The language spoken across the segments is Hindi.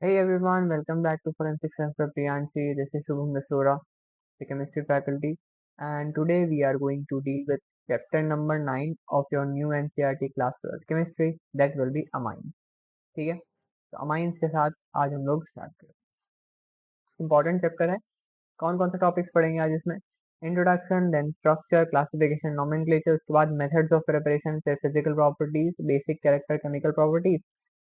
Hey everyone, welcome back to Forensic Science of Priyanshi. This is Shubham Nasora, the chemistry faculty, and today we are going to deal with chapter number 9 of your new NCERT class chemistry, that will be amines. ठीक है, तो amines के साथ आज हम लोग स्टार्ट करें। इंपॉर्टेंट चैप्टर है। कौन कौन से टॉपिक्स पढ़ेंगे आज इसमें? Introduction, then structure, classification, nomenclature, उसके बाद मेथड्स ऑफ प्रिपरेशन से physical properties, basic character, chemical properties.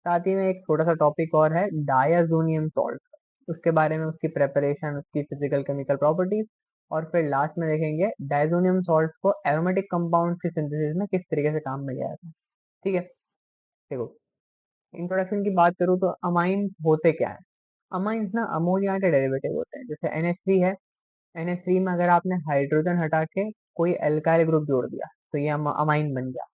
साथ ही में एक छोटा सा टॉपिक और है डायाजोनियम सॉल्ट, उसके बारे में, उसकी प्रेपरेशन, उसकी फिजिकल केमिकल प्रॉपर्टीज, और फिर लास्ट में देखेंगे डायजोनियम सॉल्ट को एरोमेटिक कंपाउंड की सिंथेसिस में किस तरीके से काम में लिया जाता है। ठीक है, देखो, इंट्रोडक्शन की बात करूँ तो अमाइंस होते क्या है? अमाइंस ना अमोनिया के डेरिवेटिव होते हैं। जैसे NH3 है, NH3 में अगर आपने हाइड्रोजन हटा के कोई एल्काइल ग्रुप जोड़ दिया तो ये अमाइन बन गया।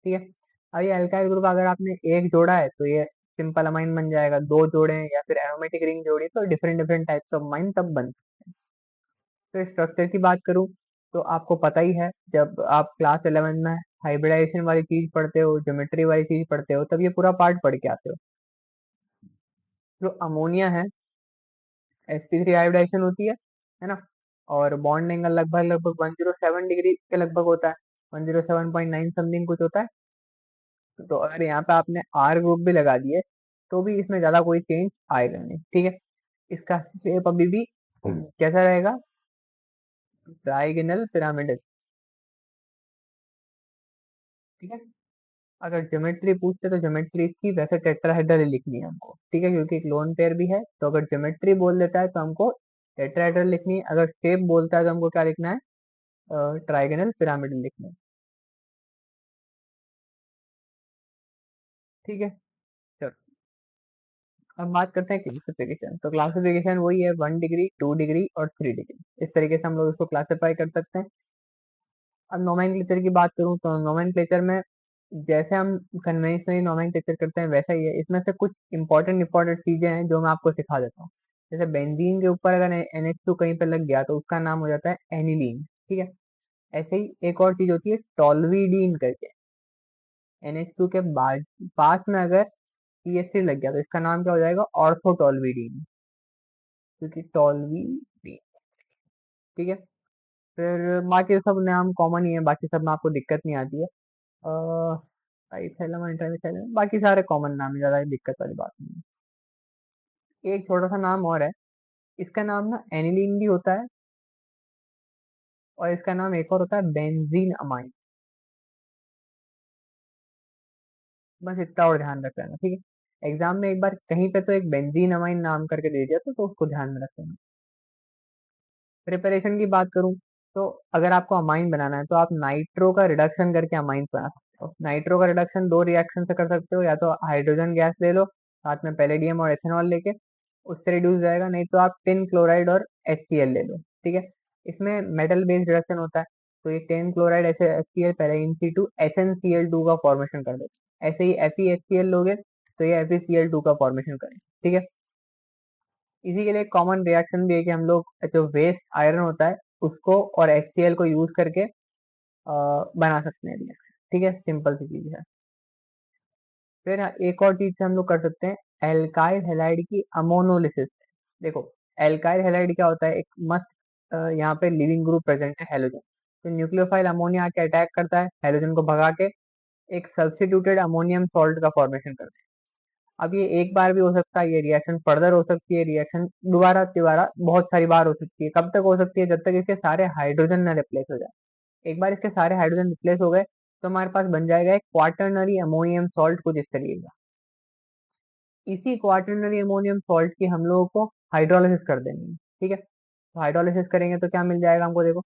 ठीक है, अब ये अल्काइल ग्रुप अगर आपने एक जोड़ा है तो ये सिंपल अमाइन बन जाएगा, दो जोड़े हैं या फिर एरोमेटिक रिंग जोड़ी तो different different types of amine तब बन। तो स्ट्रक्चर की बात करूं तो आपको पता ही है, जब आप क्लास 11 में हाइब्रिडाइजेशन वाली चीज पढ़ते हो, ज्योमेट्री वाली चीज पढ़ते हो, तब ये पूरा पार्ट पढ़ के आते हो। जो अमोनिया है, sp3 हाइब्रिडाइजेशन होती है ना, और बॉन्ड एंगल लगभग लगभग 107 डिग्री के लगभग होता है, 107.9 समथिंग कुछ होता है। तो अगर यहाँ पे आपने आर ग्रुप भी लगा दिए तो भी इसमें ज्यादा कोई चेंज आएगा नहीं। ठीक है, इसका शेप अभी भी कैसा रहेगा? Trigonal pyramidal. ठीक है, अगर ज्योमेट्री पूछते तो ज्योमेट्री इसकी वैसे टेट्राहेड्रल ही लिखनी है हमको। ठीक है, क्योंकि एक लोन पेयर भी है, तो अगर ज्योमेट्री बोल देता है तो हमको टेट्राहेड्रल लिखनी है, अगर शेप बोलता है तो हमको क्या लिखना है? ट्राइगोनल पिरामिडल लिखना है। ठीक है, चलो अब बात करते हैं क्लासिफिकेशन। तो क्लासिफिकेशन वही है, 1 डिग्री, 2 डिग्री और 3 डिग्री, इस तरीके से हम लोग इसको क्लासिफाई कर सकते हैं। अब नोमेनक्लेचर की बात करूं तो नोमेनक्लेचर में जैसे हम कन्वेंशनली नोमेनक्लेचर करते हैं वैसा ही है। इसमें से कुछ इंपॉर्टेंट इंपॉर्टेंट चीजें हैं जो मैं आपको सिखा देता हूँ। जैसे बेंजीन के ऊपर अगर NH2 कहीं पे लग गया तो उसका नाम हो जाता है एनिलीन। ठीक है, ऐसे ही एक और चीज होती है टोल्वीडीन करके। NH2 के बाद पास में अगर CH3 लग गया तो इसका नाम क्या हो जाएगा? ऑर्थोटोल्वीडीन, क्योंकि टोल्वीडीन। ठीक है, फिर बाकी सब नाम कॉमन ही है, बाकी सब में आपको दिक्कत नहीं आती है। ट्राइथैलम, ट्राइथैलम, बाकी सारे कॉमन नाम है, ज्यादा दिक्कत वाली बात नहीं है। एक छोटा सा नाम और है, इसका नाम ना एनिलीन भी होता है, और इसका नाम एक और होता है बेंजीन अमाइन। बस इतना और ध्यान रख लेना। ठीक है, एग्जाम में एक बार कहीं पे तो एक बेंजीन अमाइन नाम करके दे दिया तो उसको ध्यान में रख लेना। प्रिपरेशन की बात करूं तो अगर आपको अमाइन बनाना है तो आप नाइट्रो का रिडक्शन करके अमाइन बना सकते हो। नाइट्रो का रिडक्शन दो रिएक्शन से कर सकते हो, या तो हाइड्रोजन गैस ले लो साथ में पैलेडियम और एथेनॉल लेके, उससे रिड्यूस जाएगा, नहीं तो आप टिन क्लोराइड और HCl ले लो। ठीक है, इसमें मेटल बेस्ड रिडक्शन होता है, तो ये टिन क्लोराइड ऐसे HCl पहले In situ HnCl2 का फॉर्मेशन कर देते हैं, ऐसे ही FeHCl लोगे तो ये FeCl2 का फॉर्मेशन करें। ठीक है, इसी के लिए कॉमन रिएक्शन भी है कि हम लोग जो वेस्ट आयरन होता है उसको और HCl को यूज करके बना सकते हैं रिएक्शन। ठीक है, सिंपल सी चीज है। फिर एक और चीज से हम लोग कर सकते हैं, एल्काइल हैलाइड की अमोनोलिसिस। देखो, एल्काइल हैलाइड क्या होता है? एक मस्त यहाँ पे लिविंग ग्रुप प्रेजेंट है, हेलोजन। तो न्यूक्लियोफाइल अमोनिया आके अटैक करता है, हेलोजन को भगा के एक सब्स्टिट्यूटेड अमोनियम सॉल्ट का फॉर्मेशन करता है। अब ये एक बार भी हो सकता है, ये रिएक्शन फर्दर हो सकती है, रिएक्शन दोबारा तिबारा बहुत सारी बार हो सकती है। कब तक हो सकती है? जब तक इसके सारे हाइड्रोजन ना रिप्लेस हो जाए। एक बार इसके सारे हाइड्रोजन रिप्लेस हो गए तो हमारे पास बन जाएगा एक क्वाटरनरी अमोनियम सॉल्ट कुछ इस तरीके का। इसी क्वाटरनरी अमोनियम सॉल्ट की हम लोगों को हाइड्रोलिसिस कर देंगे। ठीक है, तो हाइड्रोलिसिस करेंगे तो क्या मिल जाएगा हमको? देखो,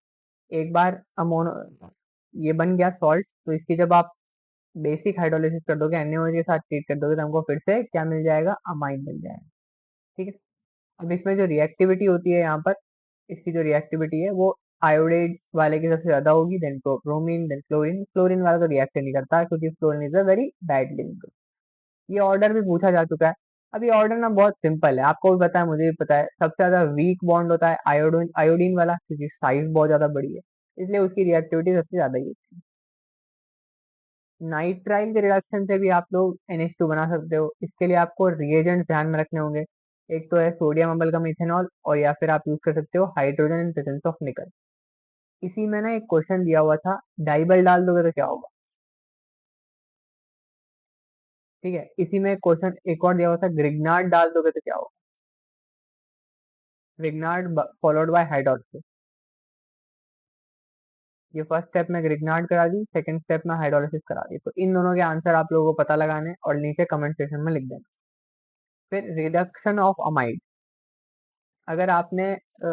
एक बार अमोनो ये बन गया सॉल्ट, तो इसकी जब आप बेसिक हाइड्रोलिसिस कर दोगे, NaOH के साथ ट्रीट कर दोगे, तो हमको फिर से क्या मिल जाएगा? अमाइन मिल जाएगा। ठीक है, अब इसमें जो रिएक्टिविटी होती है यहाँ पर, इसकी जो रिएक्टिविटी है वो आयोडाइड वाले की सबसे ज्यादा होगी, then bromine, then chlorine. Chlorine वाला तो रिएक्ट नहीं करता क्योंकि fluorine is a very bad leaving group. ये ऑर्डर भी पूछा जा चुका है। अब ये ऑर्डर ना बहुत सिंपल है, आपको भी पता है, मुझे भी पता है। सबसे ज्यादा वीक बॉन्ड होता है आयोडीन, आयोडीन वाला, क्योंकि साइज बहुत ज्यादा बड़ी है, इसलिए उसकी रिएक्टिविटी सबसे ज्यादा ही होती है। नाइट्राइल के रिडक्शन से भी आप लोग NH2 बना सकते हो। इसके लिए आपको रिएजेंट ध्यान में रखने होंगे। एक तो है सोडियम अम्लगम इथेनॉल, और या फिर आप यूज कर सकते हो हाइड्रोजन इन प्रेजेंस ऑफ निकल। इसी में ना एक क्वेश्चन दिया हुआ था, डाइबल डाल दोगे तो क्या होगा। ठीक है, इसी में क्वेश्चन एक और दिया हुआ था, ग्रिग्नार्ड डाल दोगे तो क्या होगा। Grignard followed by hydrolysis. ये फर्स्ट स्टेप में ग्रिग्नार्ड करा दी, सेकंड स्टेप में हाइड्रोलिसिस करा दी। तो इन दोनों के आंसर आप लोगों को पता लगाने और नीचे कमेंट सेक्शन में लिख देना। फिर रिडक्शन ऑफ अमाइड। अगर आपने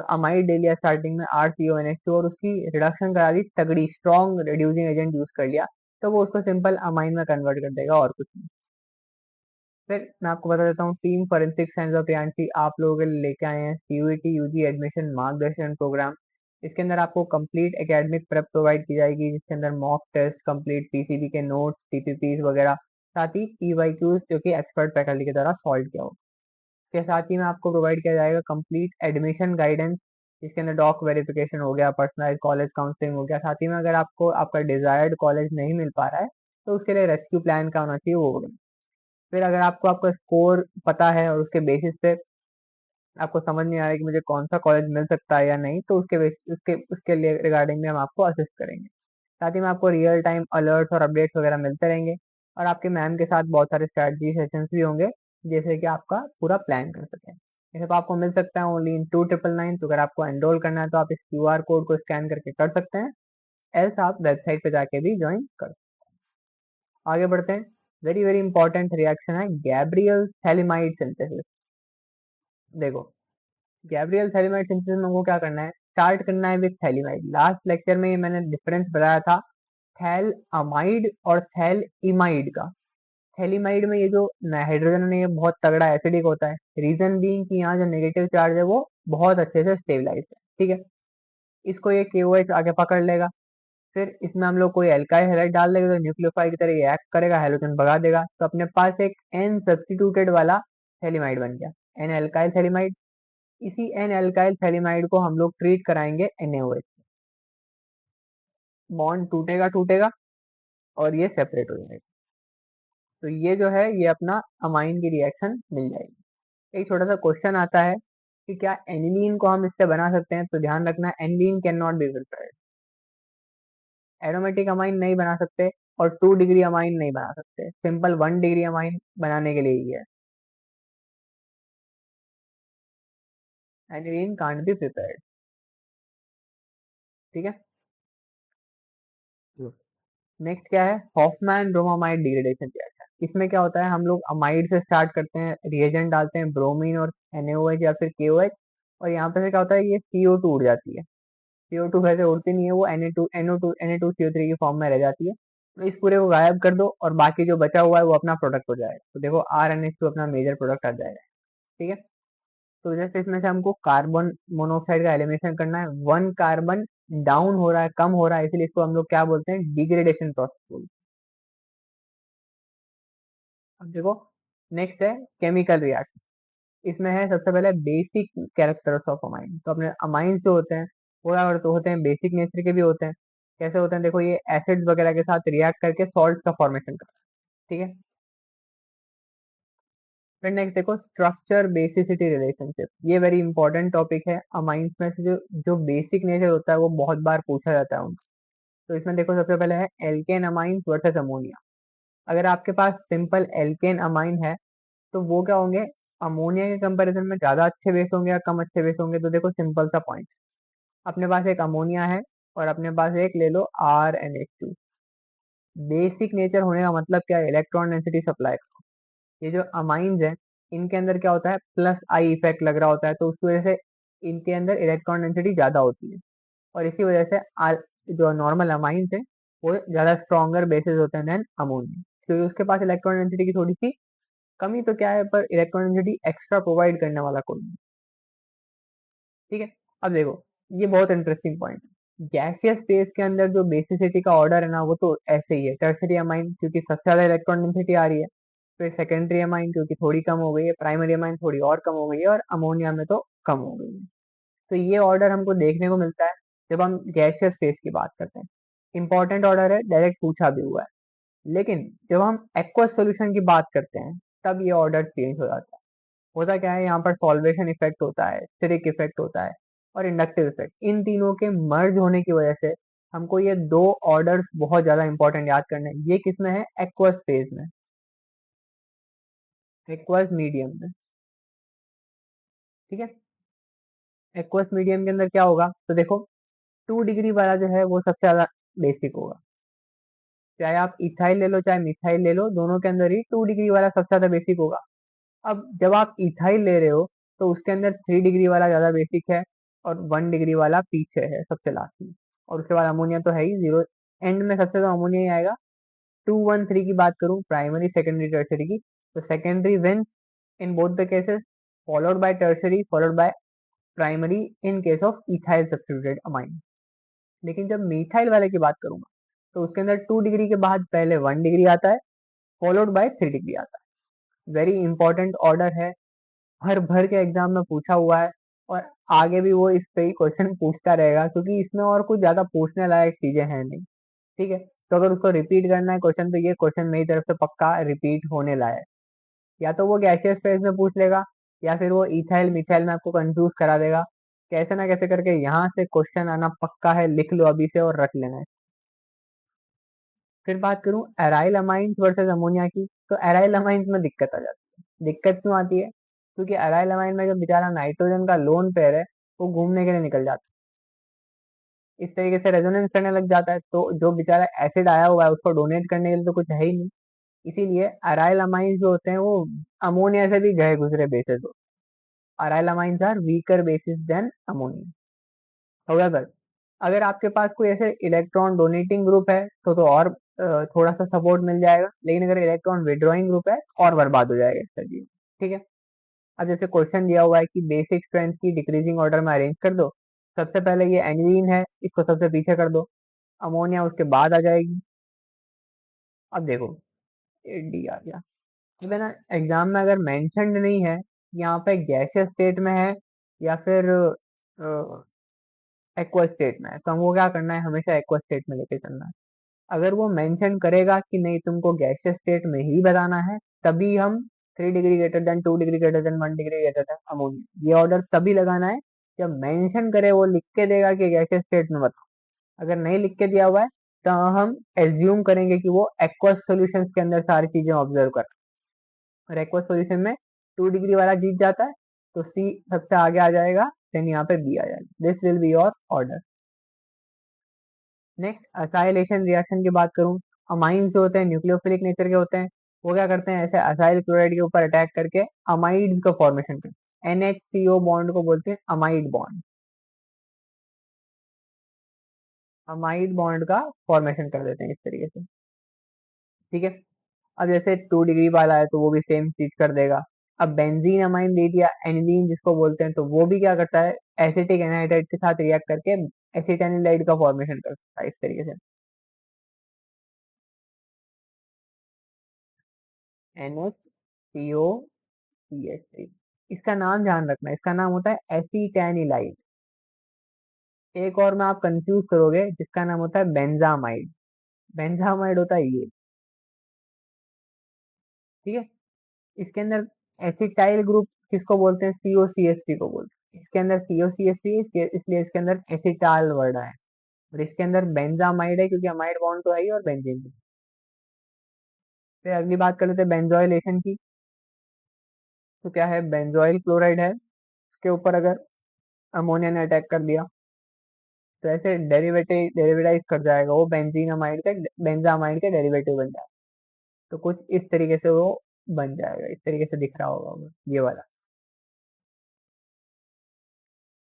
अमाइड ले लिया स्टार्टिंग में RCONH2 और उसकी रिडक्शन करा दी, तगड़ी स्ट्रॉन्ग रिड्यूसिंग एजेंट यूज कर लिया, तो वो उसको सिंपल अमाइन में कन्वर्ट कर देगा और कुछ नहीं। फिर मैं आपको बता देता हूँ, team forensic science of Priyanshi आप लोगों के लिए लेके आए हैं CUET UG एडमिशन मार्गदर्शन प्रोग्राम। इसके अंदर आपको कंप्लीट एकेडमिक प्रेप प्रोवाइड की जाएगी, जिसके अंदर मॉक टेस्ट, कंप्लीट PCB के नोट्स, TPPs वगैरह, साथ ही EYQs जो कि एक्सपर्ट फैकल्टी के द्वारा सॉल्व किया हो। इसके साथ ही में आपको प्रोवाइड किया जाएगा कंप्लीट एडमिशन गाइडेंस, जिसके अंदर डॉक वेरिफिकेशन हो गया, पर्सनलाइज कॉलेज काउंसलिंग हो गया। साथ ही में अगर आपको आपका डिजायर्ड कॉलेज नहीं मिल पा रहा है, तो उसके लिए रेस्क्यू प्लान का होना चाहिए, वो हो गया। फिर अगर आपको आपका स्कोर पता है और उसके बेसिस पे आपको समझ नहीं आ रहा है कि मुझे कौन सा कॉलेज मिल सकता है या नहीं, तो उसके लिए रिगार्डिंग में हम आपको असिस्ट करेंगे। साथ ही में आपको रियल टाइम अलर्ट्स और अपडेट्स वगैरह मिलते रहेंगे, और आपके मैम के साथ बहुत सारे स्ट्रैटेजी सेशंस भी होंगे, जैसे कि आपका पूरा प्लान कर सकें। जैसे तो आपको मिल सकता है ओनली इन 2999। तो अगर आपको एनरोल करना है तो आप इस QR कोड को स्कैन करके कर सकते हैं, एल्स आप वेबसाइट पे जाके भी ज्वाइन कर सकते हैं। आगे बढ़ते हैं। वेरी वेरी इंपॉर्टेंट रिएक्शन है गैब्रियल थैलिमाइड सिंथेसिस। देखो, गैब्रियल थैलिमाइड सिंथेसिस में हमको क्या करना है, स्टार्ट करना है विद थैलिमाइड। लास्ट लेक्चर में ये मैंने डिफरेंस बताया था थैल अमाइड और थैल इमाइड का। थैलिमाइड में ये जो हाइड्रोजन है ये बहुत तगड़ा एसिडिक होता है, रीजन बीइंग कि यहाँ जो नेगेटिव चार्ज है वो बहुत अच्छे से स्टेबलाइज है। ठीक है, इसको ये KOH आगे पकड़ लेगा। फिर इसमें हम लोग कोई एल्काइल हैलाइड डाल देगा तो न्यूक्लियोफाइल की तरह ये एक्ट करेगा, हेलोजन भगा देगा। तो अपने पास एक N सब्स्टिट्यूटेड वाला थैलिमाइड बन गया, N एल्काइल थैलिमाइड। इसी N एल्काइल थैलिमाइड को हम लोग ट्रीट कराएंगे NaOH। बॉन्ड टूटेगा टूटेगा और ये सेपरेट हो जाएगा। तो ये जो है ये अपना अमाइन की रिएक्शन मिल जाएगी। एक छोटा सा क्वेश्चन आता है कि क्या एनिलीन को हम इससे बना सकते हैं, तो ध्यान रखना aniline can not be prepared. Aromatic amine नहीं बना सकते और 2 डिग्री अमाइन नहीं बना सकते, सिंपल 1 डिग्री अमाइन बनाने के लिए ही है। Aniline can't be prepared. ठीक है, नेक्स्ट क्या है, हॉफमैन ब्रोमामाइड डिग्रेडेशन रिएक्शन। इसमें क्या होता है, हम लोग अमाइड से स्टार्ट करते हैं, रिएजेंट डालते हैं ब्रोमीन और NaOH या फिर KOH, और यहाँ पे से क्या होता है, ये CO2 उड़ जाती है। CO2 वैसे उड़ती नहीं है, वो Na2CO3 की फॉर्म में रह जाती है। तो इस पूरे को गायब कर दो और बाकी जो बचा हुआ है वो अपना प्रोडक्ट हो जाएगा। तो देखो RNH2 अपना मेजर प्रोडक्ट आ जाएगा। ठीक है, तो जैसे इसमें से हमको कार्बन मोनोऑक्साइड का एलिमिनेशन करना है, 1 कार्बन डाउन हो रहा है, कम हो रहा है, इसलिए इसको हम लोग क्या बोलते हैं, डिग्रेडेशन प्रोसेस बोलते हैं। अब देखो, नेक्स्ट है केमिकल रिएक्शन। इसमें है सबसे पहले बेसिक कैरेक्टर्स ऑफ अमाइन। तो अपने अमाइन जो होते हैं वो क्या करते होते हैं, बेसिक नेचर के भी होते हैं। कैसे होते हैं, देखो ये एसिड्स वगैरह के साथ रिएक्ट करके सॉल्ट का फॉर्मेशन करते हैं। ठीक है, फिर नेक्स्ट देखो स्ट्रक्चर बेसिसिटी रिलेशनशिप। ये वेरी इंपॉर्टेंट टॉपिक है। अमाइंस में से जो जो बेसिक नेचर होता है वो बहुत बार पूछा जाता है उनका। तो इसमें देखो सबसे पहले है एल्केन अमाइंस वर्सेस अमोनिया। अगर आपके पास सिंपल एल्केन अमाइन है तो वो क्या होंगे, अमोनिया के कंपैरिजन में ज्यादा अच्छे बेस होंगे या कम अच्छे बेस होंगे। तो देखो सिंपल सा पॉइंट, अपने पास एक अमोनिया है और अपने पास एक ले लो RNH2। बेसिक नेचर होने का मतलब क्या है, इलेक्ट्रॉन डेंसिटी सप्लाई। ये जो अमाइंस हैं इनके अंदर क्या होता है, +I इफेक्ट लग रहा होता है, तो उसकी वजह से इनके अंदर इलेक्ट्रॉन डेंसिटी ज्यादा होती है। और इसी वजह से जो नॉर्मल अमाइंस है वो ज्यादा स्ट्रॉन्गर बेसिस होते हैं देन अमोनिया, क्योंकि उसके पास इलेक्ट्रॉन डेंसिटी की थोड़ी सी कमी तो क्या है, पर इलेक्ट्रॉन डेंसिटी एक्स्ट्रा प्रोवाइड करने वाला कोई नहीं। ठीक है, अब देखो ये बहुत इंटरेस्टिंग पॉइंट है। गैसियस फेज के अंदर जो बेसिसिटी का ऑर्डर है ना, वो तो ऐसे ही है, टर्शरी अमाइन क्योंकि सबसे ज्यादा इलेक्ट्रॉन डेंसिटी आ रही है, फिर सेकेंडरी अमाइन क्योंकि थोड़ी कम हो गई है, प्राइमरी अमाइन थोड़ी और कम हो गई है, और अमोनिया में तो कम हो गई है। तो ये ऑर्डर हमको देखने को मिलता है जब हम गैसियस फेज की बात करते हैं। इंपॉर्टेंट ऑर्डर है, डायरेक्ट पूछा भी हुआ है। लेकिन जब हम एक्वस सोल्यूशन की बात करते हैं तब ये ऑर्डर चेंज हो जाता है। होता क्या है, यहाँ पर सॉल्वेशन इफेक्ट होता है, स्टेरिक इफेक्ट होता है और इंडक्टिव इफेक्ट। इन तीनों के मर्ज होने की वजह से हमको ये दो ऑर्डर्स बहुत ज्यादा इंपॉर्टेंट याद करने हैं। ये किसमें है, एक्वस फेज में, एक्वस मीडियम में। ठीक है, एक्वस मीडियम के अंदर क्या होगा, तो देखो 2 डिग्री वाला जो है वो सबसे ज्यादा बेसिक होगा। चाहे आप इथाइल ले लो चाहे मिथाइल ले लो, दोनों के अंदर ही 2 डिग्री वाला सबसे ज्यादा बेसिक होगा। अब जब आप इथाइल ले रहे हो तो उसके अंदर 3 डिग्री वाला ज्यादा बेसिक है और 1 डिग्री वाला पीछे है सबसे लास्ट में। और उसके बाद अमोनिया तो है ही जीरो, एंड में सबसे तो अमोनिया ही आएगा। 2 1 3 की बात करूं, प्राइमरी सेकेंडरी टर्सरी की, तो secondary win in both the cases, followed by tertiary, followed by primary in case of ethyl substituted amine. लेकिन जब मिथाइल वाले की बात करूंगा तो उसके अंदर 2 डिग्री के बाद पहले 1 डिग्री आता है, फॉलोड बाय 3 डिग्री आता है। वेरी इंपॉर्टेंट ऑर्डर है, भर भर के एग्जाम में पूछा हुआ है और आगे भी वो इस पे ही क्वेश्चन पूछता रहेगा, क्योंकि इसमें और कुछ ज्यादा पूछने लायक चीजें हैं नहीं। ठीक है, तो अगर उसको रिपीट करना है क्वेश्चन, तो ये क्वेश्चन मेरी तरफ से पक्का रिपीट होने लायक। या तो वो गैसियस फेज में पूछ लेगा या फिर वो इथाइल मिथाइल में आपको कंफ्यूज करा देगा। कैसे ना कैसे करके यहाँ से क्वेश्चन आना पक्का है, लिख लो अभी से और रख लेना है। फिर बात करूं एराइल अमाइंस वर्सेस अमोनिया की, तो एराइल अमाइंस में दिक्कत आ जाती है। दिक्कत क्यों आती है, क्योंकि एराइल अमाइन में जो बेचारा नाइट्रोजन का लोन पेयर है वो घूमने के लिए निकल जाता है, इस तरीके से रेजोनेंस करने लग जाता है, तो जो बेचारा एसिड आया हुआ है उसको डोनेट करने के लिए तो कुछ है ही नहीं। इसीलिए अराइल अमाइंस जो होते हैं वो अमोनिया से भी गए गुजरे बेसिस होते हैं। Aryl amines are weaker bases than ammonia. However, अगर आपके पास कोई ऐसे इलेक्ट्रॉन डोनेटिंग ग्रुप है तो और थोड़ा सा सपोर्ट मिल जाएगा, लेकिन अगर इलेक्ट्रॉन विड्रॉइंग ग्रुप है और बर्बाद हो जाएगा इसका जी। ठीक है, अब जैसे क्वेश्चन दिया हुआ है कि बेसिक स्ट्रेंथ की डिक्रीजिंग ऑर्डर में अरेंज कर दो। सबसे पहले ये एनिलीन है, इसको सबसे पीछे कर दो, अमोनिया उसके बाद आ जाएगी। अब देखो डी आ गया। अब है ना, एग्जाम में अगर मेंशन्ड नहीं है यहाँ पे गैसियस स्टेट में है या फिर एक्वा स्टेट में है, तो हमको क्या करना है, हमेशा एक्वा स्टेट में लेके चलना है। अगर वो मेंशन करेगा कि नहीं तुमको गैसियस स्टेट में ही बताना है, तभी हम 3 degree greater than 2 degree greater than 1 degree greater than ammonia, ये ऑर्डर तभी लगाना है जब मेंशन करे, वो लिख के देगा कि गैसियस स्टेट में बताओ। अगर नहीं लिख के दिया हुआ है तो हम एज्यूम करेंगे कि वो एक्वस सॉल्यूशंस के अंदर सारी चीजें ऑब्जर्व कर, और एक्वस सॉल्यूशन में 2 डिग्री वाला जीत जाता है, तो सी सबसे आगे आ जाएगा, देन यहाँ पे बी आ जाएगा। This will be your order. Next acylation reaction की बात करूं, अमाइंस जो होते हैं न्यूक्लियोफिलिक नेचर के होते हैं। वो क्या करते हैं, ऐसे असाइल क्लोराइड के ऊपर अटैक करके अमाइड्स का फॉर्मेशन करते हैं। NHCO बॉन्ड को बोलते हैं अमाइड बॉन्ड, अमाइड बॉन्ड का फॉर्मेशन कर देते हैं इस तरीके से। ठीक है, अब जैसे 2 डिग्री वाला है तो वो भी सेम चीज कर देगा। अब बेंजीन अमाइन दे दिया, एनिलीन जिसको बोलते हैं, तो वो भी क्या करता है, एसिटिक एनहाइड्राइड के साथ रिएक्ट करके एसिटाइनिलाइड का फॉर्मेशन करता है इस तरीके से। NHCO, इसका नाम ध्यान रखना, इसका नाम होता है एसिटैनिलाइड। एक और में आप कंफ्यूज करोगे जिसका नाम होता है बेंजामाइड। बेंजामाइड होता है ये। ठीक है, इसके अंदर एसिटाइल ग्रुप किसको बोलते हैं, COCH3 को बोलते हैं। इसके अंदर COCH3 इसलिए इसके अंदर एसिटाल वर्ड है, और इसके अंदर बेंजामाइड है क्योंकि अमाइड बॉन्ड तो है ही और बेंजीन भी। फिर अगली बात कर लेते हैं बेंजोइलेशन की। तो क्या है, बेंजोइल क्लोराइड है, उसके ऊपर अगर अमोनिया ने अटैक कर दिया तो ऐसे डेरिवेटाइज कर जाएगा वो, बेंजीन अमाइड का बेंजामाइड का डेरिवेटिव बन जाएगा। तो कुछ इस तरीके से वो बन जाएगा, इस तरीके से दिख रहा होगा वो, ये वाला।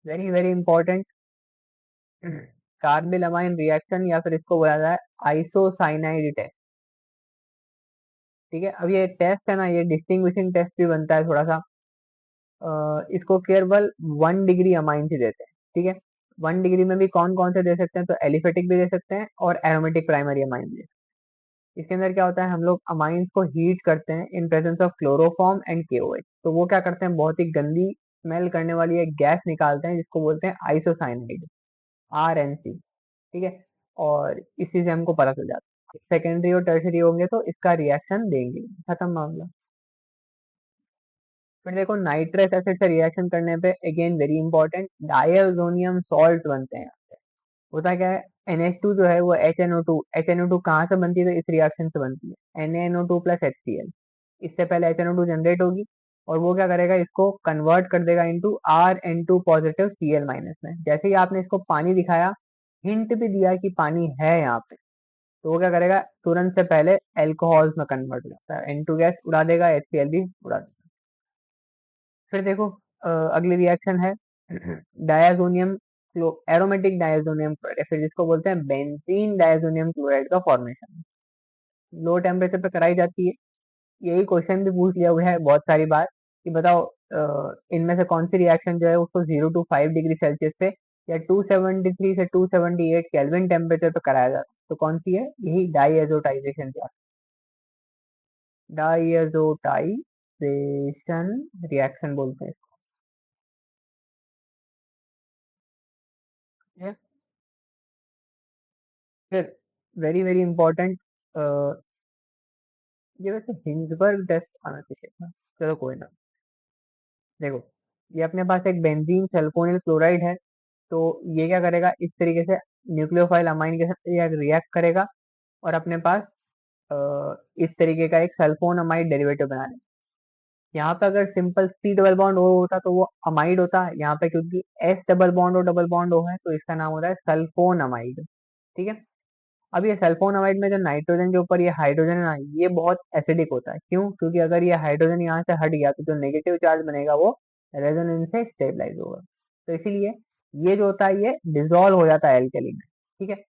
Very very important, carbyl amine reaction या फिर इसको बोला जाए आइसोसाइनाइड टेस्ट। ठीक है, अब ये टेस्ट है ना, ये डिस्टिंग्विशिंग टेस्ट भी बनता है थोड़ा सा। इसको केवल 1 डिग्री अमाइन से देते हैं। ठीक है, 1 डिग्री में भी कौन कौन से दे सकते हैं, तो एलिफेटिक भी दे सकते हैं और एरोमेटिक प्राइमरी अमाइन भी। इसके अंदर क्या होता है, हम लोग अमाइंस को हीट करते हैं in presence of chloroform and KOH। तो वो क्या करते हैं, बहुत ही गंदी स्मेल करने वाली एक गैस निकालते हैं जिसको बोलते हैं आइसोसाइनाइड, RNC। ठीक है, और इसी से हमको पता चल जाता है। सेकेंडरी और टर्शरी होंगे तो इसका रिएक्शन देंगे, खत्म मामला। फिर देखो नाइट्रस एसिड से रिएक्शन करने पे again very important diazonium salt बनते हैं। होता क्या है, NH2 जो है वो HNO2, HNO2 कहाँ से बनती है, तो इस रिएक्शन से बनती है NaNO2 प्लस HCl। इससे पहले HNO2 जनरेट होगी और वो क्या करेगा, इसको कन्वर्ट कर देगा into RN2 positive Cl minus में। जैसे ही आपने इसको पानी दिखाया, हिंट भी दिया कि पानी है यहाँ पे, तो वो क्या करेगा, तुरंत से पहले एल्कोहल्स में कन्वर्ट हो जाता है, N2 गैस उड़ा देगा, HCl भी उड़ा देगा। फिर देखो अगली रिएक्शन है डायाजोनियम एरोमेटिक डायाजोनियम क्लोराइड, फिर जिसको बोलते हैं बेंजीन डायाजोनियम क्लोराइड का फॉर्मेशन लो टेम्परेचर पे कराई जाती है। यही क्वेश्चन भी पूछ लिया हुआ है बहुत सारी बार कि बताओ इनमें से कौन सी रिएक्शन जो है उसको 0 to 5 डिग्री सेल्सियस पे या 273 से 278 केल्विन टेम्परेचर पे कराया जाता है, तो कौन सी है, यही डाईएजोटाइजेशन डाईएजोटाइजेशन रिएक्शन बोलते हैं इसको। फिर वेरी वेरी इंपॉर्टेंट, ये वैसे हिंजबर्ग टेस्ट आना चाहिए था, चलो कोई ना। देखो ये अपने पास एक बेंजीन सल्फोनिल क्लोराइड है, तो ये क्या करेगा, इस तरीके से न्यूक्लियोफाइल अमाइन के साथ ये रिएक्ट करेगा और अपने पास अ, इस तरीके का एक सल्फोन अमाइड डेरिवेटिव बना लेगा। यहाँ पे अगर simple C double bond O होता तो वो अमाइड होता, यहाँ पे क्योंकि एस डबल बॉन्ड ओ है तो इसका नाम होता है सल्फोन अमाइड। ठीक है। अब ये सल्फोनामाइड में जो नाइट्रोजन के ऊपर ये हाइड्रोजन है ना, ये बहुत एसिडिक होता है। क्यों? क्योंकि अगर ये हाइड्रोजन यहाँ से हट गया तो जो नेगेटिव चार्ज बनेगा वो रेजोनेंस से स्टेबलाइज होगा, तो इसीलिए ये जो होता है ये डिजोल्व हो जाता है एल्कली में। ठीक है।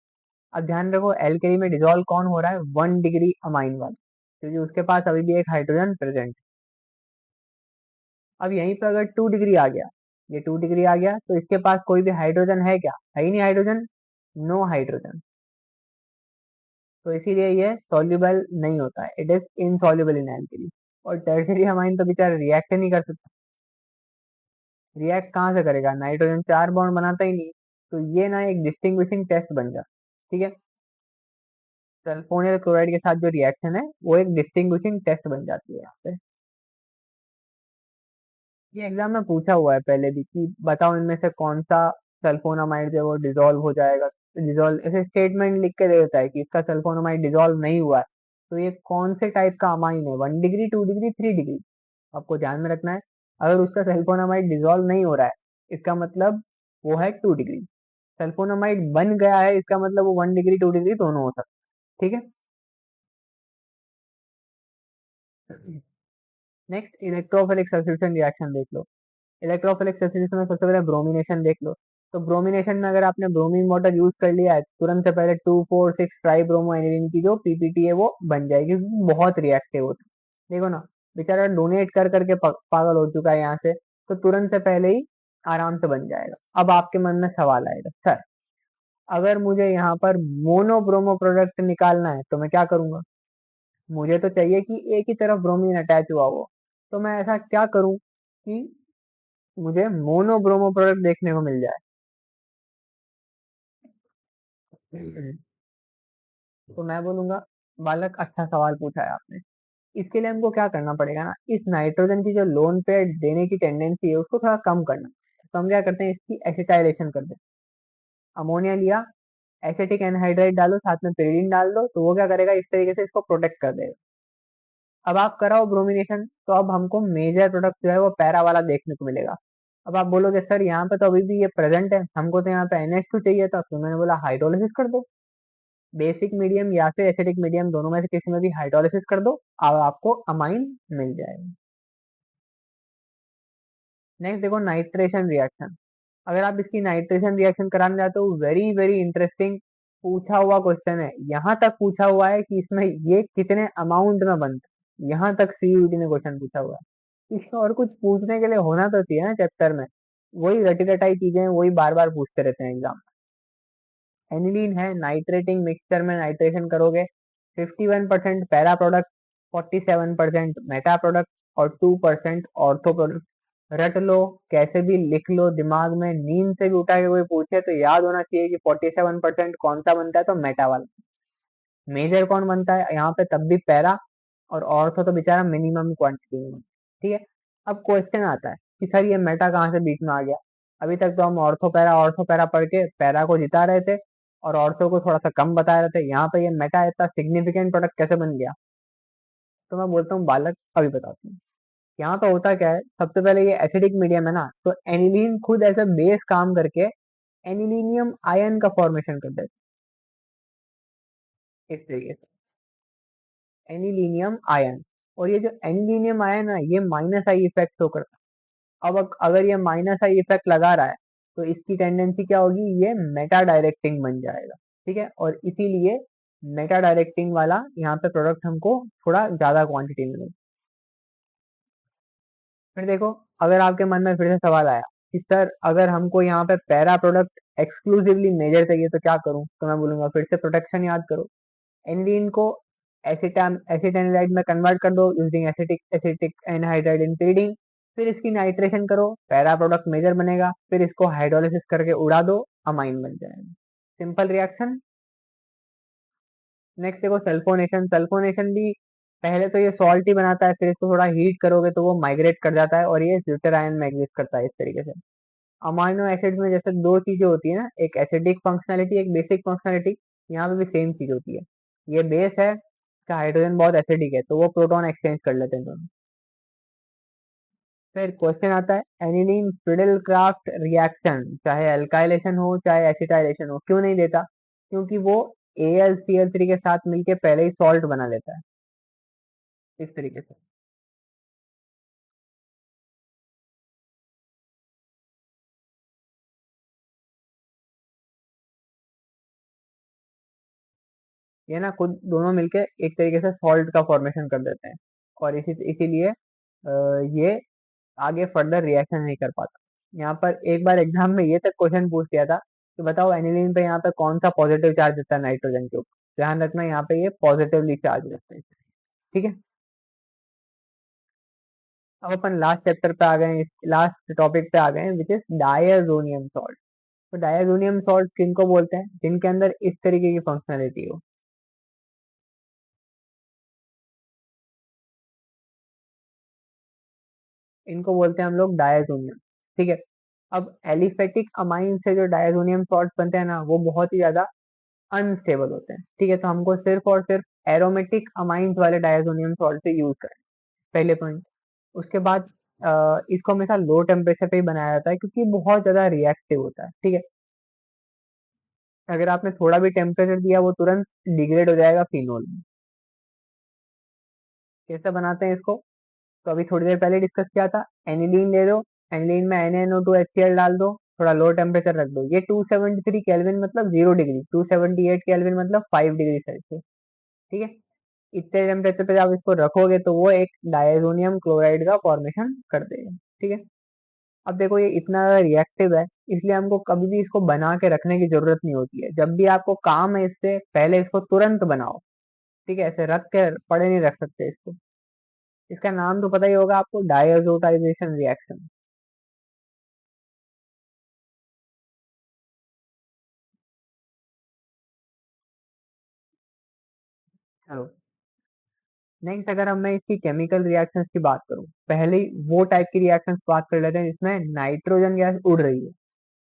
अब ध्यान रखो एल्कली में डिजोल्व कौन हो रहा है, 1 डिग्री अमाइन वाला, क्योंकि उसके पास अभी भी एक हाइड्रोजन प्रेजेंट है। अब यहीं पर अगर 2 डिग्री आ गया, ये 2 डिग्री आ गया तो इसके पास कोई भी हाइड्रोजन है क्या, है ही नहीं हाइड्रोजन, नो हाइड्रोजन, तो इसीलिए ये सॉल्युबल नहीं होता है, it is insoluble in alkali. और टर्शियरी अमाइन तो बेचारा रिएक्ट नहीं कर सकता, रिएक्ट कहाँ से करेगा, नाइट्रोजन 4 बॉन्ड बनाता ही नहीं, तो ये ना एक डिस्टिंग्विशिंग टेस्ट बन जाता। ठीक है। सल्फोनिल क्लोराइड के साथ जो रिएक्शन है वो एक डिस्टिंग्विशिंग टेस्ट बन जाती है यहाँ पे। ये एग्जाम में पूछा हुआ है पहले भी कि बताओ इनमें से कौन सा सल्फोनामाइड जो है वो डिजोल्व हो जाएगा, डिजोल्व ऐसे स्टेटमेंट लिख के दे देता है कि इसका सल्फोनामाइड डिजोल्व नहीं हुआ है, तो ये कौन से टाइप का अमाइन है, 1 डिग्री, 2 डिग्री, 3 डिग्री, आपको ध्यान में रखना है। अगर उसका सल्फोनामाइड डिजोल्व नहीं हो रहा है इसका मतलब वो है 2 डिग्री, सल्फोनामाइड बन गया है इसका मतलब वो 1 डिग्री 2 डिग्री दोनों हो सकते। ठीक है। नेक्स्ट इलेक्ट्रोफिलिक सब्स्टिट्यूशन रिएक्शन देख लो। इलेक्ट्रोफिलिक सब्स्टिट्यूशन में सबसे पहले ब्रोमिनेशन देख लो। तो ब्रोमिनेशन में अगर आपने ब्रोमीन वाटर यूज कर लिया है तुरंत से पहले 2,4,6 ट्राई ब्रोमो एनिलीन की जो पीपीटी है वो बन जाएगी, क्योंकि बहुत रिएक्टिव होता है। देखो ना, बेचारा डोनेट कर करके पागल हो चुका है यहाँ से, तो तुरंत से पहले ही आराम से बन जाएगा। अब आपके मन में सवाल आएगा, सर अगर मुझे यहाँ पर मोनो ब्रोमो प्रोडक्ट निकालना है तो मैं क्या करूंगा, मुझे तो चाहिए कि एक ही तरफ ब्रोमीन अटैच हुआ हो, तो मैं ऐसा क्या करूं कि मुझे मोनो ब्रोमो प्रोडक्ट देखने को मिल जाए। तो मैं बोलूंगा, बालक अच्छा सवाल पूछा है आपने। इसके लिए हमको क्या करना पड़ेगा ना, इस नाइट्रोजन की जो लोन पे देने की टेंडेंसी है उसको थोड़ा कम करना। तो हम क्या करते हैं, इसकी एसिटाइलेशन कर देते हैं। अमोनिया लिया, एसिटिक एनहाइड्राइड डालो, साथ में pyridine डाल दो, तो वो क्या करेगा, इस तरीके से इसको प्रोटेक्ट कर देगा। अब आप कराओ ब्रोमिनेशन, तो अब हमको मेजर प्रोडक्ट जो है वो पैरा वाला देखने को मिलेगा। अब आप बोलोगे सर यहाँ पे तो अभी भी ये प्रेजेंट है, हमको तो यहाँ पे NH2 चाहिए था, तो मैंने बोला हाइड्रोलिसिस कर दो, बेसिक मीडियम या फिर एसिडिक मीडियम दोनों में से किसी में भी हाइड्रोलिसिस कर दो, अब आपको अमाइन मिल जाएगा। नेक्स्ट देखो नाइट्रेशन रिएक्शन। अगर आप इसकी नाइट्रेशन रिएक्शन कराने जाते हो, वेरी वेरी इंटरेस्टिंग पूछा हुआ क्वेश्चन है, यहाँ तक पूछा हुआ है कि इसमें ये कितने अमाउंट में बनता है, यहाँ तक सीयूईटी ने क्वेश्चन पूछा हुआ है। इसमें और कुछ पूछने के लिए होना तो चाहिए ना चैप्टर में, वही रटी रटाई चीजें वही बार बार पूछते रहते हैं एग्जाम। एनिलीन है, नाइट्रेटिंग मिक्सचर में नाइट्रेशन करोगे, 51% पैरा प्रोडक्ट, 47% मेटा प्रोडक्ट और 2% ऑर्थो प्रोडक्ट। रट लो, कैसे भी लिख लो दिमाग में, नींद से भी उठा के कोई पूछे तो याद होना चाहिए कि 47% कौन सा बनता है, तो मेटा वाला। मेजर कौन बनता है यहाँ पे, तब भी पैरा, और ऑर्थो तो बेचारा मिनिमम क्वांटिटी में। ठीक है। अब क्वेश्चन आता है कि सर ये मेटा कहाँ से बीच में आ गया। अभी तक तो हम ऑर्थो पैरा पढ़ के पैरा को जिता रहे थे और ऑर्थो को थोड़ा सा कम बता रहे थे, यहाँ पे ये मेटा इतना सिग्निफिकेंट प्रोडक्ट कैसे बन गया। तो मैं बोलता हूँ बालक अभी बताता हूँ। यहाँ पे होता क्या है, सबसे पहले ये एसिडिक मीडियम है ना, तो एनिलीन खुद एज अ बेस काम करके एनिलीनियम आयन का फॉर्मेशन कर देता है इस तरीके से, एनिलीनियम आयन। और ये जो एनिलीनियम आयन है ये माइनस आई इफेक्ट शो करता है। अब अगर ये माइनस आई इफेक्ट लगा रहा है तो इसकी टेंडेंसी क्या होगी, ये मेटा डायरेक्टिंग बन जाएगा। ठीक है, और इसीलिए मेटा डायरेक्टिंग वाला यहाँ पे प्रोडक्ट हमको थोड़ा ज्यादा क्वांटिटी में। फिर देखो, अगर आपके मन में फिर से सवाल आया कि सर अगर हमको यहाँ पे पैरा प्रोडक्ट एक्सक्लूसिवली मेजर चाहिए तो क्या करूं, तो मैं बोलूंगा फिर से प्रोटेक्शन याद करो। एनिलीन को एसिटाइलाइड में कन्वर्ट कर दो यूजिंग एसिटिक एसिटिक एनहाइड्राइड इंपीडिंग। फिर इसकी नाइट्रेशन करो, पैरा प्रोडक्ट मेजर बनेगा, फिर इसको हाइड्रोलिसिस करके उड़ा दो, अमाइन बन जाएगा। Simple reaction. नेक्स्ट देखो सल्फोनेशन। सल्फोनेशन भी पहले तो ये सॉल्ट ही बनाता है, फिर इसको थोड़ा हीट करोगे तो वो माइग्रेट कर जाता है और ये ज्यूटर आयन में एग्जिस्ट करता है इस तरीके से। अमाइनो एसिड में जैसे दो चीजें होती है ना, एक एसिडिक फंक्शनैलिटी एक बेसिक फंक्शनैलिटी, यहाँ पे भी सेम चीज होती है। ये बेस है, इसका हाइड्रोजन बहुत एसिडिक है तो वो प्रोटॉन एक्सचेंज कर लेते हैं दोनों। फिर क्वेश्चन आता है एनिलीन फिडल क्राफ्ट रिएक्शन, चाहे अल्काइलेशन हो चाहे एसिटाइलेशन हो, क्यों नहीं देता, क्योंकि वो AlCl3 के साथ मिलके पहले ही सॉल्ट बना लेता है इस तरीके से। ये ना खुद दोनों मिलके एक तरीके से सॉल्ट का फॉर्मेशन कर देते हैं और इसीलिए ये आगे फर्दर रिएक्शन नहीं कर पाता। यहाँ पर एक बार एग्जाम में ये तक क्वेश्चन पूछ दिया था कि बताओ एनिलीन पे यहाँ पे कौन सा पॉजिटिव चार्ज देता है नाइट्रोजन के ऊपर। ध्यान रखना यहाँ पे ये पॉजिटिवली चार्ज रहता है। ठीक है, अब अपन लास्ट चैप्टर पे आ गए, लास्ट टॉपिक पे आ गए विच इज डायजोनियम सॉल्ट। तो डायजोनियम सॉल्ट किनको बोलते हैं, जिनके अंदर इस तरीके की फंक्शनलिटी हो। इनको बोलते हैं हम लोग डायजोनियम। ठीक है, अब एलिफेटिक अमाइन से जो डायजोनियम सॉल्ट बनते हैं ना वो बहुत ही ज्यादा अनस्टेबल होते हैं। ठीक है, तो हमको सिर्फ और सिर्फ एरोमेटिक अमाइंस वाले डायजोनियम सॉल्ट से यूज करें, पहले पॉइंट। उसके बाद इसको हमेशा लो टेम्परेचर पे ही बनाया जाता है क्योंकि बहुत ज्यादा रिएक्टिव होता है। ठीक है, अगर आपने थोड़ा भी टेम्परेचर दिया वो तुरंत डिग्रेड हो जाएगा फिनोल में। कैसे बनाते हैं इसको, तो अभी थोड़ी देर पहले डिस्कस किया था। एनिलीन ले लो, एनिलीन में NaNO2HCl डाल दो, थोड़ा लो टेम्परेचर रख दो। ये 273 केल्विन मतलब 0 डिग्री, 278 केल्विन मतलब 5 डिग्री सेल्सियस। ठीक है, इतने टेम्परेचर पे आप इसको रखोगे तो वो एक डायजोनियम क्लोराइड का फॉर्मेशन कर देगा। ठीक है, अब देखो ये इतना रिएक्टिव है इसलिए हमको कभी भी इसको बना के रखने की जरूरत नहीं होती है। जब भी आपको काम है इससे पहले इसको तुरंत बनाओ। ठीक है, ऐसे रख के पड़े नहीं रख सकते इसको। इसका नाम तो पता ही होगा आपको, डायजोटाइजेशन रिएक्शन। चलो नेक्स्ट, अगर हम मैं इसकी केमिकल रिएक्शंस की बात करूं, पहले वो टाइप की रिएक्शंस बात कर लेते हैं जिसमें नाइट्रोजन गैस उड़ रही है।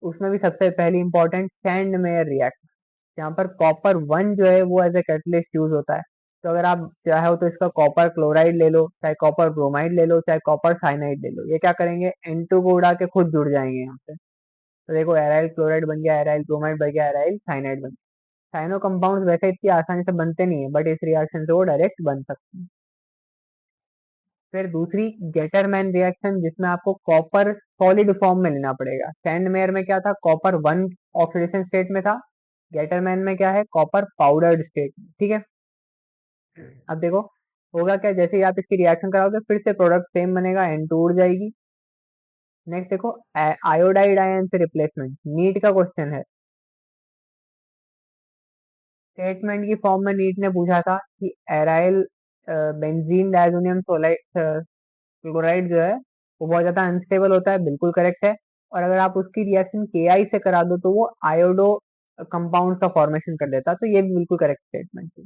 उसमें भी सबसे पहली इंपॉर्टेंट सैंड मेयर रिएक्शन। यहाँ पर कॉपर 1 जो है वो एज ए कैटलिस्ट यूज होता है। तो अगर आप चाहो तो इसका कॉपर क्लोराइड ले लो, चाहे कॉपर ब्रोमाइड ले लो, चाहे कॉपर साइनाइड ले लो, ये क्या करेंगे N2 को उड़ा के खुद जुड़ जाएंगे यहाँ पे। तो देखो एराइल क्लोराइड बन गया, एराइल ब्रोमाइड बन गया, एराइल साइनाइड बन गया। साइनो कंपाउंड वैसे इतनी आसानी से बनते नहीं है बट इस रिएक्शन से वो डायरेक्ट बन सकते हैं। फिर दूसरी गेटरमैन रिएक्शन, जिसमें आपको कॉपर सॉलिड फॉर्म में लेना पड़ेगा। सैंडमेयर में क्या था, कॉपर 1 ऑक्सीडेशन स्टेट में था। गेटरमैन में क्या है, कॉपर पाउडर्ड स्टेट में। ठीक है, अब देखो होगा क्या, जैसे ही आप इसकी रिएक्शन कराओगे फिर से प्रोडक्ट सेम बनेगा, N2 उड़ जाएगी। नेक्स्ट देखो आयोडाइड आयन से रिप्लेसमेंट, नीट का क्वेश्चन है। स्टेटमेंट की फॉर्म में नीट ने पूछा था कि एराइल बेंजीन डायजोनियम क्लोराइड जो है वो बहुत ज्यादा अनस्टेबल होता है, बिल्कुल करेक्ट है। और अगर आप उसकी रिएक्शन Ki से करा दो तो वो आयोडो कंपाउंड का फॉर्मेशन कर देता, तो ये भी बिल्कुल करेक्ट स्टेटमेंट थी।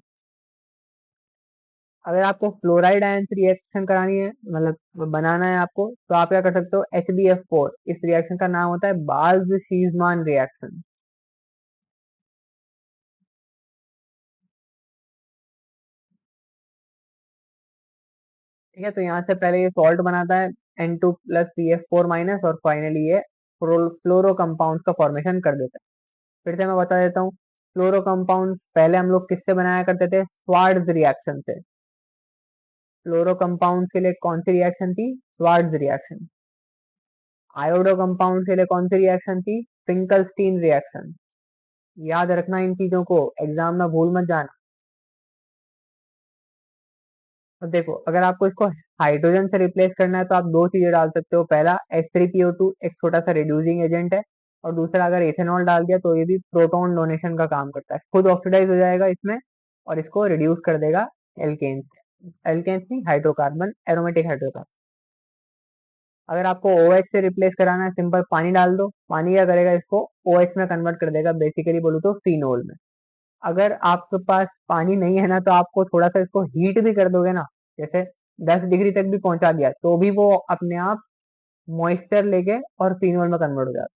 अगर आपको फ्लोराइड आयन से रिएक्शन करानी है, मतलब बनाना है आपको, तो आप क्या कर सकते हो, HbF4, इस रिएक्शन का नाम होता है बाल्ज शीजमान रिएक्शन। ठीक है, तो यहाँ से पहले ये सॉल्ट बनाता है N2+CF4-, और फाइनली ये फ्लोरो कंपाउंड का फॉर्मेशन कर देता है। फिर से मैं बता देता हूँ, फ्लोरो कंपाउंड पहले हम लोग किससे बनाया करते थे, स्वार्ट्ज रिएक्शन से। फ्लोरो कंपाउंड के लिए कौन सी रिएक्शन थी, स्वार्ट्ज रिएक्शन। आयोडो कंपाउंड के लिए कौन सी रिएक्शन थी, फिंकलस्टीन रिएक्शन। याद रखना इन चीजों को, एग्जाम में भूल मत जाना। तो देखो, अगर आपको इसको हाइड्रोजन से रिप्लेस करना है तो आप दो चीजें डाल सकते हो। पहला H3PO2, एक छोटा सा रिड्यूसिंग एजेंट है, और दूसरा अगर इथेनॉल डाल दिया तो ये भी प्रोटॉन डोनेशन का काम करता है, खुद ऑक्सीडाइज हो जाएगा इसमें और इसको रिड्यूस कर देगा एल्केन्स। एल्केन्स नहीं, हाइड्रोकार्बन, एरोमेटिक हाइड्रोकार्बन। अगर आपको OH से रिप्लेस कराना है, सिंपल पानी डाल दो, पानी क्या करेगा, इसको OH में कन्वर्ट कर देगा, बेसिकली बोलूँ तो फिनोल में। अगर आपके पास पानी नहीं है ना, तो आपको थोड़ा सा इसको हीट भी कर दोगे ना, जैसे 10 डिग्री तक भी पहुंचा दिया, तो भी वो अपने आप मॉइस्चर लेके और फिनोल में कन्वर्ट हो जाता है।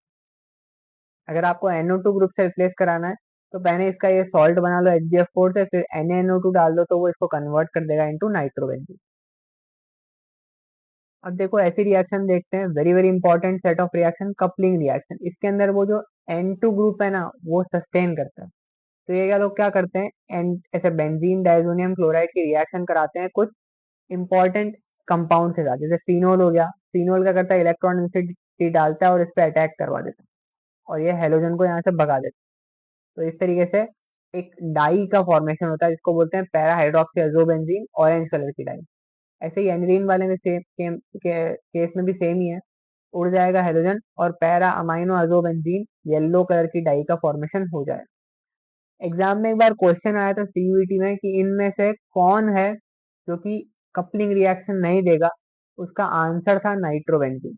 अगर आपको NO2 ग्रुप से रिप्लेस कराना है, तो पहले इसका ये सॉल्ट बना लो HbF4 से, फिर NaNO2 डाल दो, तो वो इसको कन्वर्ट कर देगा इनटू नाइट्रोबेंजीन। अब देखो ऐसी रिएक्शन देखते हैं, very very important set of reaction, coupling reaction. इसके अंदर वो जो N2 ग्रुप है ना, वो सस्टेन करता है। तो ये क्या लोग क्या करते हैं, ऐसे बेंजीन डाइजोनियम क्लोराइड की रिएक्शन कराते हैं कुछ इंपॉर्टेंट कंपाउंड के साथ, जैसे फिनोल हो गया। फिनोल क्या करता है, इलेक्ट्रॉन डेंसिटी डालता है और इस पे अटैक करवा देता है, और ये हेलोजन को यहाँ से भगा देता है। तो इस तरीके से एक डाई का फॉर्मेशन होता है, जिसको बोलते हैं पैरा हाइड्रोक्सी अजोबेंजीन, ऑरेंज कलर की डाई। ऐसे ही एनिलीन वाले में सेम केस में भी सेम ही है, उड़ जाएगा हेलोजन और पैरा अमाइनो अजोबेंजीन, येलो कलर की डाई का फॉर्मेशन हो जाएगा। एग्जाम में एक बार क्वेश्चन आया था CUET में कि इनमें से कौन है जो कि कपलिंग रिएक्शन नहीं देगा, उसका आंसर था नाइट्रोबेंजीन।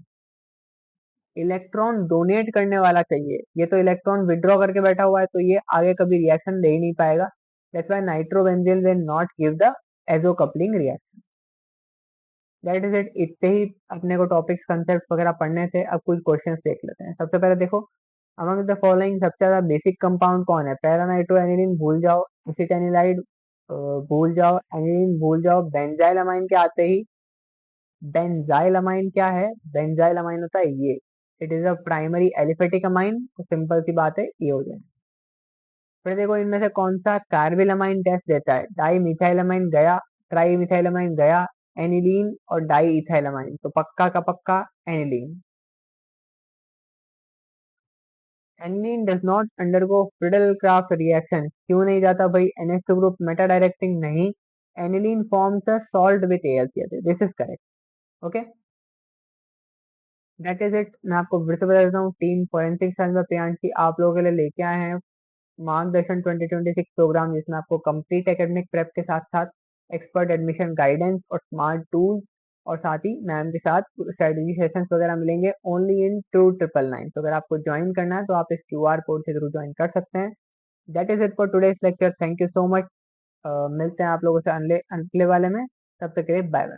इलेक्ट्रॉन डोनेट करने वाला चाहिए, ये तो इलेक्ट्रॉन विड्रॉ करके बैठा हुआ है, तो ये आगे कभी रिएक्शन दे ही नहीं पाएगा। That's why nitrobenzene will not give the azo coupling reaction. That is it, इतने ही अपने को टॉपिक्स कंसेप्ट वगैरह पढ़ने थे। अब कुछ क्वेश्चंस देख लेते हैं। सबसे पहले देखो, अमंग द फॉलोइंग सबसे ज्यादा बेसिक कंपाउंड कौन है, पैरा नाइट्रो एनिलीन भूल जाओ, एसिटाइनिलाइड भूल जाओ, एनिलीन भूल जाओ, बेंजाइल अमाइन के आते ही, बेंजाइल अमाइन क्या है, बेंजाइल अमाइन होता है ये, it is a primary aliphatic amine, तो सिंपल सी बात है ये हो जाए। फिर देखो इनमें से कौन सा कार्बिल अमाइन टेस्ट देता है, डाई मिथाइल अमाइन गया, ट्राई मिथाइल अमाइन गया, एनिलीन और डाई इथाइल अमाइन, तो पक्का का पक्का aniline. Aniline does not undergo Friedel Crafts reaction, क्यों नहीं जाता भाई, NH2 ग्रुप मेटा डायरेक्टिंग नहीं, aniline forms a salt with AlCl, this is correct. Okay, that is it. मैं आपको फिर से बता देता हूँ, टीम फॉरेंसिक साइंस में प्रियांशी आप लोगों के लिए लेके आए हैं मार्गदर्शन 2026 प्रोग्राम, जिसमें आपको कंप्लीट एकेडमिक प्रेप के साथ साथ एक्सपर्ट एडमिशन गाइडेंस और स्मार्ट टूल्स, और साथ ही मैम के साथ स्ट्रेटेजी सेशंस वगैरह मिलेंगे, ओनली इन 2999। तो अगर आपको ज्वाइन करना है तो आप इस QR कोड के थ्रू ज्वाइन कर सकते हैं। That is it for today's lecture, thank you so much. मिलते हैं आप लोगों से अगले अगले वाले में, तब तक के लिए बाय बाय।